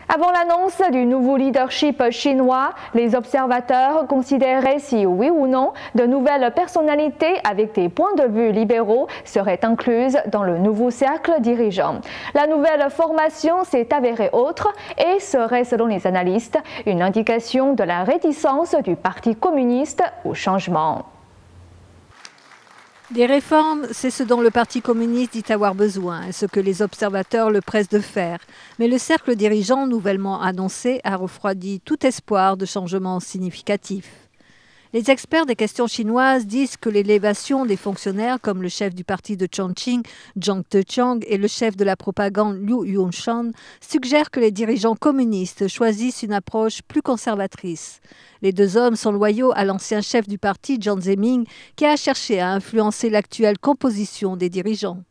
Avant l'annonce du nouveau leadership chinois, les observateurs considéraient si oui ou non de nouvelles personnalités avec des points de vue libéraux seraient incluses dans le nouveau cercle dirigeant. La nouvelle formation s'est avérée autre et serait, selon les analystes, une indication de la réticence du Parti communiste au changement. Des réformes, c'est ce dont le Parti communiste dit avoir besoin et ce que les observateurs le pressent de faire. Mais le cercle dirigeant nouvellement annoncé a refroidi tout espoir de changement significatif. Les experts des questions chinoises disent que l'élévation des fonctionnaires comme le chef du parti de Chongqing, Zhang Deqiang, et le chef de la propagande Liu Yunshan suggèrent que les dirigeants communistes choisissent une approche plus conservatrice. Les deux hommes sont loyaux à l'ancien chef du parti, Jiang Zemin, qui a cherché à influencer l'actuelle composition des dirigeants.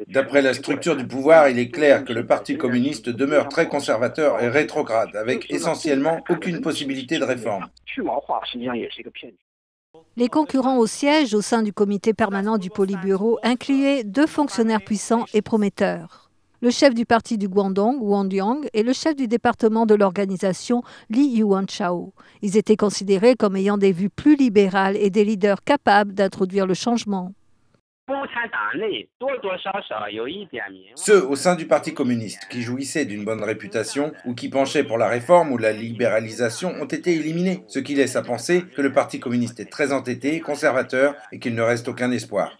D'après la structure du pouvoir, il est clair que le Parti communiste demeure très conservateur et rétrograde, avec essentiellement aucune possibilité de réforme. Les concurrents au siège au sein du comité permanent du Politburo incluaient deux fonctionnaires puissants et prometteurs. Le chef du parti du Guangdong, Wang Yang, et le chef du département de l'organisation, Li Yuanchao. Ils étaient considérés comme ayant des vues plus libérales et des leaders capables d'introduire le changement. Ceux au sein du Parti communiste qui jouissaient d'une bonne réputation ou qui penchaient pour la réforme ou la libéralisation ont été éliminés, ce qui laisse à penser que le Parti communiste est très entêté, conservateur et qu'il ne reste aucun espoir.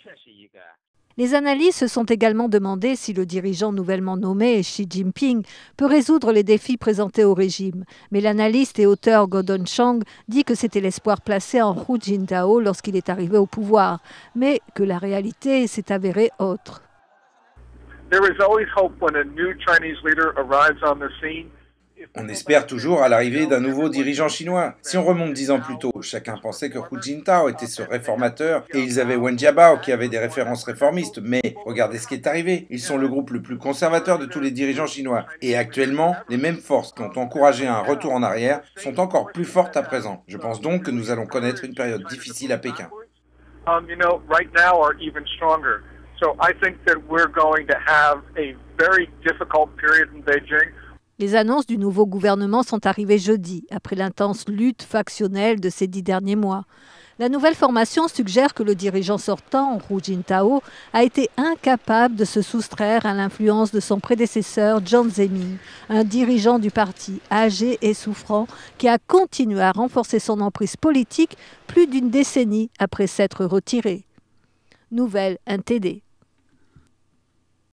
Les analystes se sont également demandé si le dirigeant nouvellement nommé, Xi Jinping, peut résoudre les défis présentés au régime. Mais l'analyste et auteur Gordon Chang dit que c'était l'espoir placé en Hu Jintao lorsqu'il est arrivé au pouvoir, mais que la réalité s'est avérée autre. On espère toujours à l'arrivée d'un nouveau dirigeant chinois. Si on remonte 10 ans plus tôt, chacun pensait que Hu Jintao était ce réformateur et ils avaient Wen Jiabao qui avait des références réformistes. Mais regardez ce qui est arrivé. Ils sont le groupe le plus conservateur de tous les dirigeants chinois. Et actuellement, les mêmes forces qui ont encouragé un retour en arrière sont encore plus fortes à présent. Je pense donc que nous allons connaître une période difficile à Pékin. Les annonces du nouveau gouvernement sont arrivées jeudi, après l'intense lutte factionnelle de ces 10 derniers mois. La nouvelle formation suggère que le dirigeant sortant, Hu Jintao, a été incapable de se soustraire à l'influence de son prédécesseur, Jiang Zemin, un dirigeant du parti âgé et souffrant qui a continué à renforcer son emprise politique plus d'une décennie après s'être retiré. Nouvelle NTD.